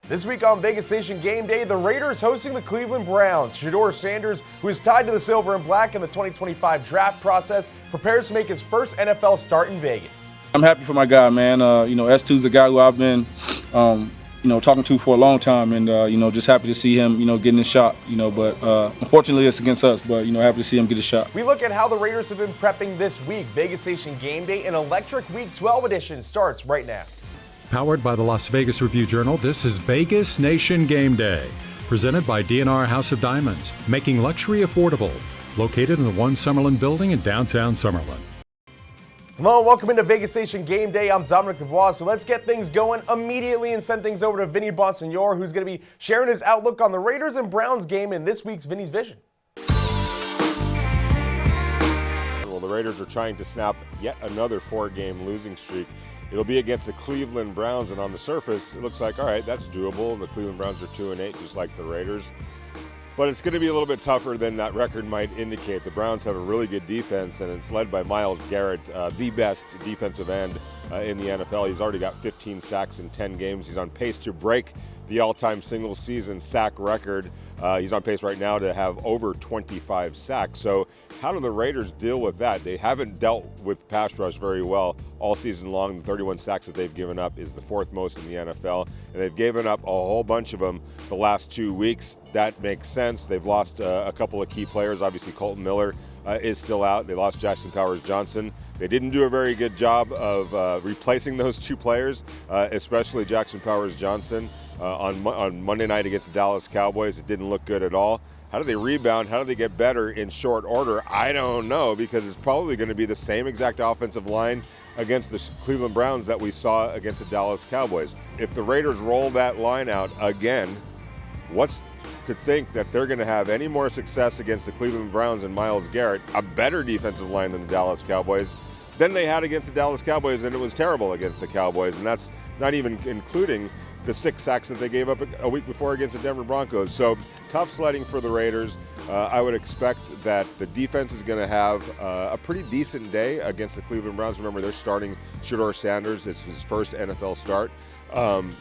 This week on Vegas Nation Gameday, the Raiders hosting the Cleveland Browns. Shedeur Sanders, who is tied to the silver and black in the 2025 draft process, prepares to make his first NFL start in Vegas. I'm happy for my guy, man. S2's a guy who I've been, talking to for a long time, and just happy to see him, getting a shot. But unfortunately, it's against us. But happy to see him get a shot. We look at how the Raiders have been prepping this week. Vegas Nation Gameday, an electric Week 12 edition, starts right now. Powered by the Las Vegas Review-Journal, this is Vegas Nation Gameday, presented by D&R House of Diamonds, making luxury affordable. Located in the One Summerlin building in downtown Summerlin. Hello, welcome into Vegas Nation Gameday. I'm Dominic Lavoie. So let's get things going immediately and send things over to Vinny Bonsignore, who's going to be sharing his outlook on the Raiders and Browns game in this week's Vinny's Vision. Well, the Raiders are trying to snap yet another 4-game losing streak. It'll be against the Cleveland Browns, and on the surface, it looks like, all right, that's doable. The Cleveland Browns are 2-8, just like the Raiders. But it's going to be a little bit tougher than that record might indicate. The Browns have a really good defense, and it's led by Myles Garrett, the best defensive end in the NFL. He's already got 15 sacks in 10 games. He's on pace to break the all-time single-season sack record. He's on pace right now to have over 25 sacks. So how do the Raiders deal with that? They haven't dealt with pass rush very well all season long. The 31 sacks that they've given up is the 4th most in the NFL, and they've given up a whole bunch of them the last 2 weeks. That makes sense. They've lost a couple of key players. Obviously, Colton Miller is still out. They lost Jackson Powers-Johnson. They didn't do a very good job of replacing those 2 players, especially Jackson Powers-Johnson. On Monday night against the Dallas Cowboys, it didn't look good at all. How do they rebound? How do they get better in short order? I don't know, because it's probably going to be the same exact offensive line against the Cleveland Browns that we saw against the Dallas Cowboys. If the Raiders roll that line out again, what's to think that they're going to have any more success against the Cleveland Browns and Myles Garrett, a better defensive line than the Dallas Cowboys, than they had against the Dallas Cowboys, and it was terrible against the Cowboys, and that's not even including the 6 sacks that they gave up a week before against the Denver Broncos. So tough sledding for the Raiders. I would expect that the defense is going to have a pretty decent day against the Cleveland Browns. Remember, they're starting Shedeur Sanders. It's his first NFL start.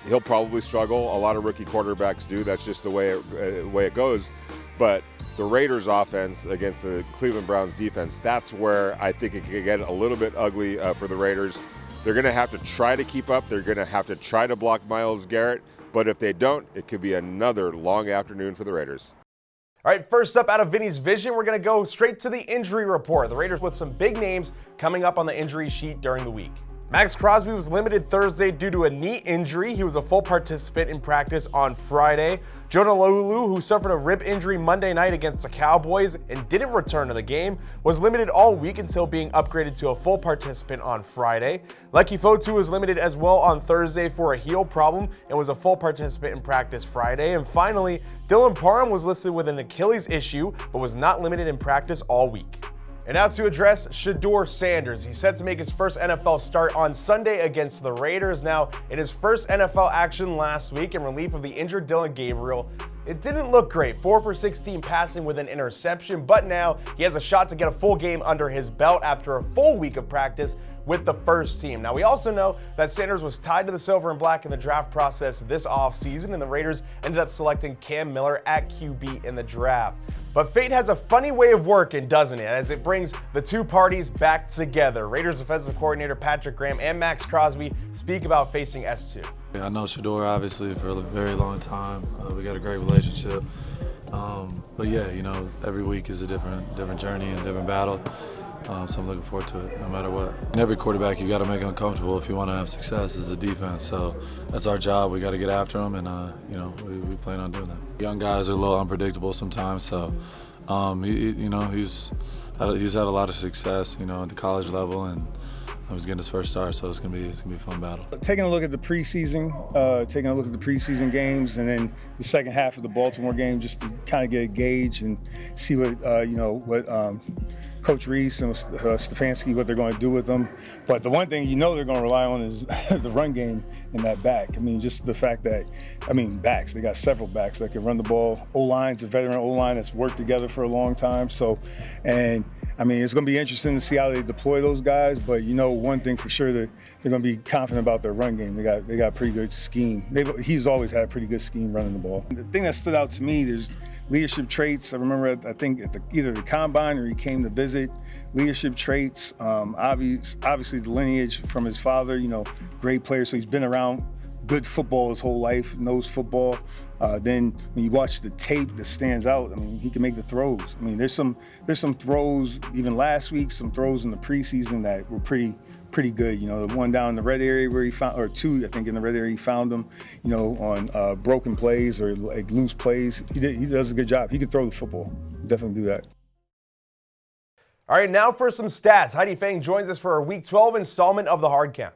He'll probably struggle. A lot of rookie quarterbacks do. That's just the way it goes. But the Raiders offense against the Cleveland Browns defense, that's where I think it could get a little bit ugly for the Raiders. They're going to have to try to keep up. They're going to have to try to block Myles Garrett. But if they don't, it could be another long afternoon for the Raiders. All right, first up out of Vinny's Vision, we're going to go straight to the injury report. The Raiders with some big names coming up on the injury sheet during the week. Maxx Crosby was limited Thursday due to a knee injury. He was a full participant in practice on Friday. Jonah Lulu, who suffered a rib injury Monday night against the Cowboys and didn't return to the game, was limited all week until being upgraded to a full participant on Friday. Leki Fotu was limited as well on Thursday for a heel problem and was a full participant in practice Friday. And finally, Dylan Parham was listed with an Achilles issue but was not limited in practice all week. And now to address Shedeur Sanders. He's set to make his first NFL start on Sunday against the Raiders. Now, in his first NFL action last week in relief of the injured Dillon Gabriel, it didn't look great. 4 for 16 passing with an interception, but now he has a shot to get a full game under his belt after a full week of practice with the first team. Now, we also know that Sanders was tied to the silver and black in the draft process this offseason, and the Raiders ended up selecting Cam Miller at QB in the draft. But fate has a funny way of working, doesn't it, as it brings the two parties back together. Raiders defensive coordinator Patrick Graham and Maxx Crosby speak about facing S2. Yeah, I know Shedeur obviously for a very long time. We got a great relationship. But yeah, every week is a different journey and a different battle. So I'm looking forward to it, no matter what. And every quarterback you got to make uncomfortable if you want to have success as a defense. So that's our job. We got to get after them, and we plan on doing that. Young guys are a little unpredictable sometimes, so he's had a lot of success, at the college level, and he's getting his first start. So it's gonna be a fun battle. Taking a look at the preseason, games, and then the second half of the Baltimore game, just to kind of get a gauge and see what Coach Reese and Stefanski, what they're going to do with them. But the one thing they're going to rely on is the run game in that back. Just the fact that, backs. They got several backs that can run the ball. O-line's a veteran O-line that's worked together for a long time. So, and I mean, it's going to be interesting to see how they deploy those guys, but you know one thing for sure, that they're going to be confident about their run game. They got a pretty good scheme. He's always had a pretty good scheme running the ball. The thing that stood out to me is leadership traits. I remember, I think at either the combine or he came to visit. Leadership traits, obviously the lineage from his father, you know, great player, so he's been around good football his whole life, knows football. Then when you watch the tape that stands out, I mean, he can make the throws. I mean, there's some throws even last week, some throws in the preseason that were pretty good. You know, the one down in the red area where he found, or two, I think in the red area he found them, you know, on broken plays or like loose plays. He does a good job. He can throw the football. Definitely do that. All right, now for some stats. Heidi Fang joins us for our Week 12 installment of the Hard Count.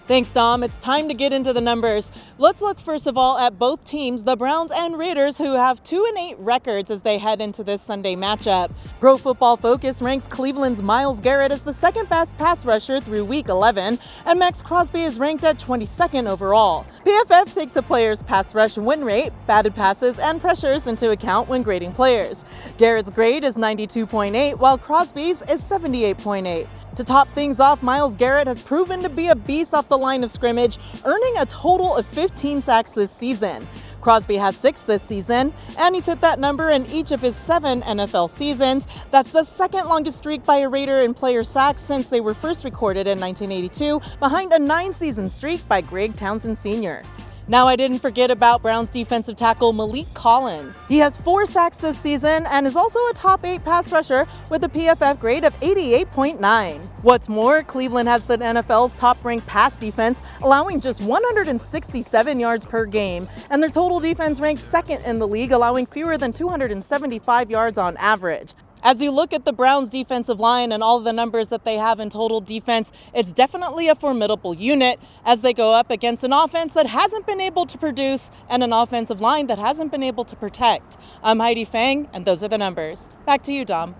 Thanks, Dom. It's time to get into the numbers. Let's look first of all at both teams, the Browns and Raiders, who have 2-8 records as they head into this Sunday matchup. Pro Football Focus ranks Cleveland's Myles Garrett as the second best pass rusher through Week 11, and Maxx Crosby is ranked at 22nd overall. PFF takes the player's pass rush win rate, batted passes, and pressures into account when grading players. Garrett's grade is 92.8, while Crosby's is 78.8. To top things off, Myles Garrett has proven to be a beast off the line of scrimmage, earning a total of 15 sacks this season. Crosby has 6 this season, and he's hit that number in each of his 7 NFL seasons. That's the second longest streak by a Raider in player sacks since they were first recorded in 1982, behind a 9-season streak by Greg Townsend Sr. Now, I didn't forget about Browns defensive tackle Malik Collins. He has 4 sacks this season and is also a top 8 pass rusher with a PFF grade of 88.9. What's more, Cleveland has the NFL's top-ranked pass defense, allowing just 167 yards per game, and their total defense ranks second in the league, allowing fewer than 275 yards on average. As you look at the Browns' defensive line and all the numbers that they have in total defense, it's definitely a formidable unit as they go up against an offense that hasn't been able to produce and an offensive line that hasn't been able to protect. I'm Heidi Fang, and those are the numbers. Back to you, Dom.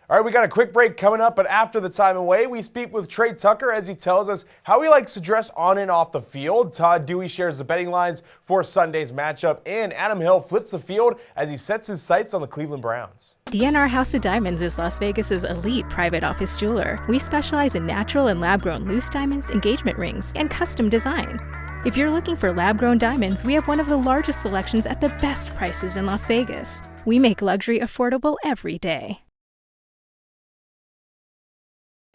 All right, we got a quick break coming up, but after the time away, we speak with Tre Tucker as he tells us how he likes to dress on and off the field. Todd Dewey shares the betting lines for Sunday's matchup, and Adam Hill flips the field as he sets his sights on the Cleveland Browns. DNR House of Diamonds is Las Vegas's elite private office jeweler. We specialize in natural and lab-grown loose diamonds, engagement rings, and custom design. If you're looking for lab-grown diamonds, we have one of the largest selections at the best prices in Las Vegas. We make luxury affordable every day.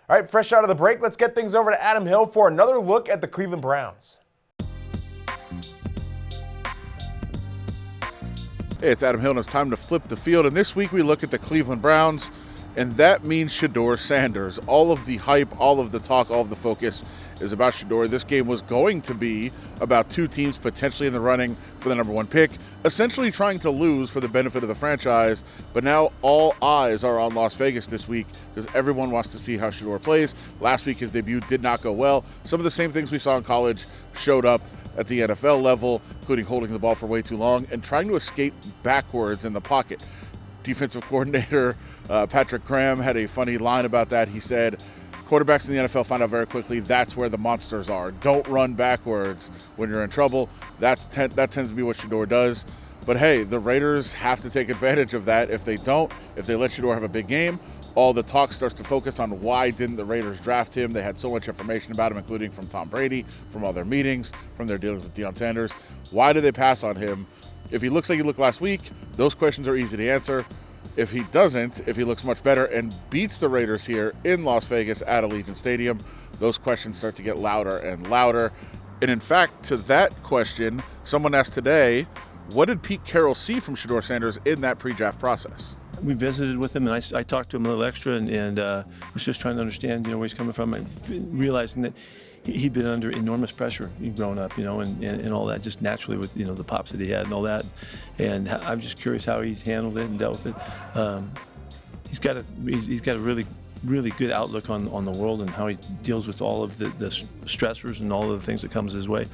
All right, fresh out of the break, let's get things over to Adam Hill for another look at the Cleveland Browns. Hey, it's Adam Hill, and it's time to flip the field. And this week we look at the Cleveland Browns, and that means Shedeur Sanders. All of the hype, all of the talk, all of the focus is about Shedeur. This game was going to be about 2 teams potentially in the running for the number 1 pick, essentially trying to lose for the benefit of the franchise. But now all eyes are on Las Vegas this week because everyone wants to see how Shedeur plays. Last week his debut did not go well. Some of the same things we saw in college showed up at the NFL level, including holding the ball for way too long and trying to escape backwards in the pocket. Defensive coordinator Patrick Graham had a funny line about that. He said, quarterbacks in the NFL find out very quickly that's where the monsters are. Don't run backwards when you're in trouble. That tends to be what Shedeur does. But hey, the Raiders have to take advantage of that. If they don't, if they let Shedeur have a big game, all the talk starts to focus on why didn't the Raiders draft him. They had so much information about him, including from Tom Brady, from all their meetings, from their dealings with Deion Sanders. Why did they pass on him? If he looks like he looked last week, those questions are easy to answer. If he doesn't, if he looks much better and beats the Raiders here in Las Vegas at Allegiant Stadium, those questions start to get louder and louder. And in fact, to that question, someone asked today, what did Pete Carroll see from Shedeur Sanders in that pre-draft process? We visited with him, and I talked to him a little extra, and was just trying to understand, where he's coming from, and realizing that he'd been under enormous pressure growing up, and all that, just naturally with, the pops that he had and all that. And I'm just curious how he's handled it and dealt with it. He's got a really, really good outlook on the world and how he deals with all of the stressors and all of the things that comes his way.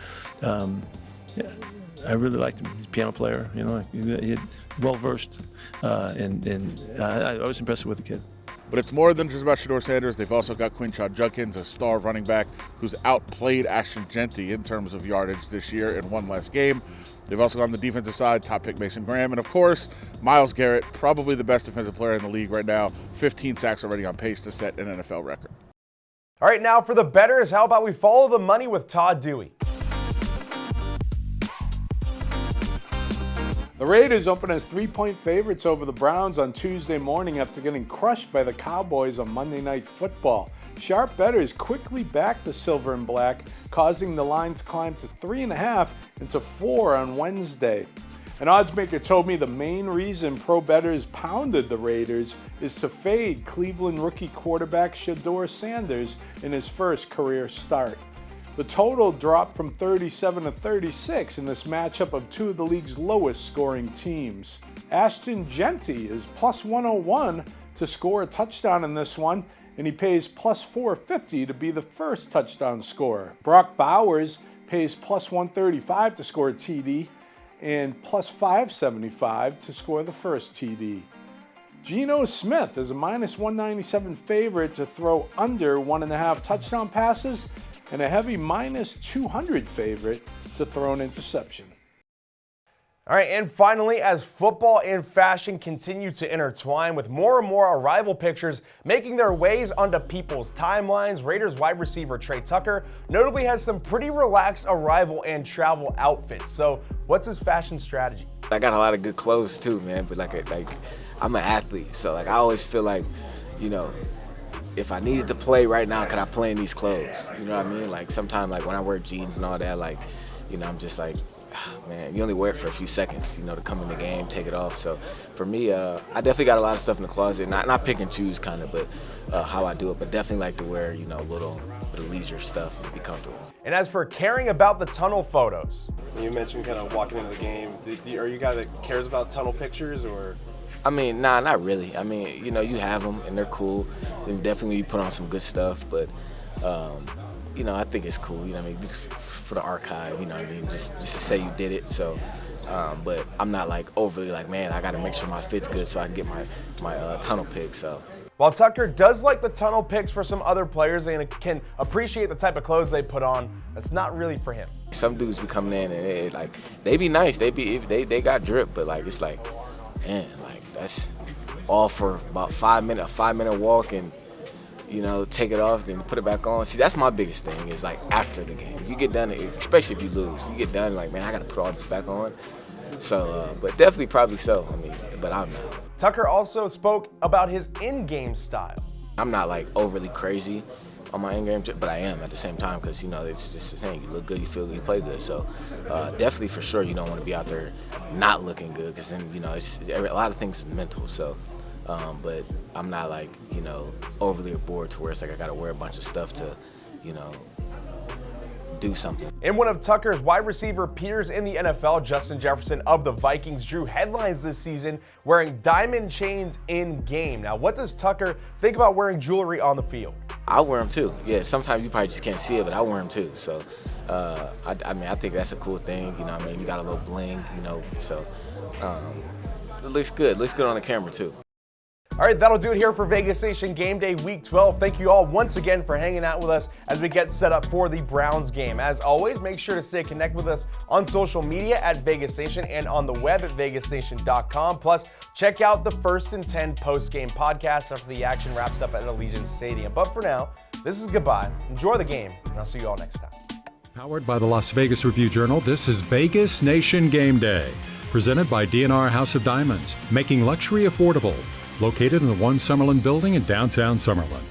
I really liked him. He's a piano player, he's well versed, and I was impressed with the kid. But it's more than just about Shedeur Sanders. They've also got Quinshon Judkins, a star running back who's outplayed Ashton Jeanty in terms of yardage this year in one less game. They've also got on the defensive side, top pick Mason Graham. And, of course, Myles Garrett, probably the best defensive player in the league right now. 15 sacks already on pace to set an NFL record. All right, now for the bettors, how about we follow the money with Todd Dewey? The Raiders open as 3-point favorites over the Browns on Tuesday morning after getting crushed by the Cowboys on Monday Night Football. Sharp bettors quickly backed the silver and black, causing the line to climb to 3.5 and to 4 on Wednesday. An oddsmaker told me the main reason pro bettors pounded the Raiders is to fade Cleveland rookie quarterback Shedeur Sanders in his first career start. The total dropped from 37 to 36 in this matchup of two of the league's lowest scoring teams. Ashton Jeanty is plus 101 to score a touchdown in this one, and he pays plus 450 to be the first touchdown scorer. Brock Bowers pays plus 135 to score a TD and plus 575 to score the first TD. Geno Smith is a minus 197 favorite to throw under 1.5 touchdown passes, and a heavy minus 200 favorite to throw an interception. All right, and finally, as football and fashion continue to intertwine with more and more arrival pictures making their ways onto people's timelines, Raiders wide receiver Tre Tucker notably has some pretty relaxed arrival and travel outfits. So what's his fashion strategy? I got a lot of good clothes too, man, but like I'm an athlete, so I always feel like, if I needed to play right now, could I play in these clothes? You know what I mean? Like sometimes when I wear jeans and all that, I'm just like, man, you only wear it for a few seconds, to come in the game, take it off. So for me, I definitely got a lot of stuff in the closet. Not pick and choose kind of, but how I do it. But definitely like to wear, little bit of leisure stuff and be comfortable. And as for caring about the tunnel photos. You mentioned kind of walking into the game. Are you a guy that cares about tunnel pictures or? Nah, not really. You have them and they're cool. And definitely you put on some good stuff, but I think it's cool. For the archive. Just to say you did it. So, but I'm not overly man, I got to make sure my fit's good so I can get my tunnel pick. So. While Tucker does like the tunnel picks for some other players and can appreciate the type of clothes they put on, that's not really for him. Some dudes be coming in and they be nice. They got drip, but it's man, that's all for about a 5-minute walk and take it off then put it back on. See, that's my biggest thing is after the game. You get done, especially if you lose, you get done man, I got to put all this back on. So, but definitely probably so. But I'm not. Tucker also spoke about his in-game style. I'm not overly crazy on my in-game, but I am at the same time because it's just the same. You look good, you feel good, you play good. So definitely for sure you don't want to be out there not looking good because then it's a lot of things is mental. So, but I'm not overly bored to where it's I got to wear a bunch of stuff to do something. And one of Tucker's wide receiver peers in the NFL, Justin Jefferson of the Vikings, drew headlines this season wearing diamond chains in game. Now, what does Tucker think about wearing jewelry on the field? I wear them too. Yeah, sometimes you probably just can't see it, but I wear them too. So, I think that's a cool thing. You got a little bling. So it looks good. Looks good on the camera too. All right, that'll do it here for Vegas Nation Game Day Week 12. Thank you all once again for hanging out with us as we get set up for the Browns game. As always, make sure to stay connected with us on social media at Vegas Nation and on the web at vegasnation.com. Plus, check out the First and 10 post-game podcast after the action wraps up at Allegiant Stadium. But for now, this is goodbye. Enjoy the game, and I'll see you all next time. Powered by the Las Vegas Review-Journal, this is Vegas Nation Game Day. Presented by D&R House of Diamonds, making luxury affordable. Located in the One Summerlin building in downtown Summerlin.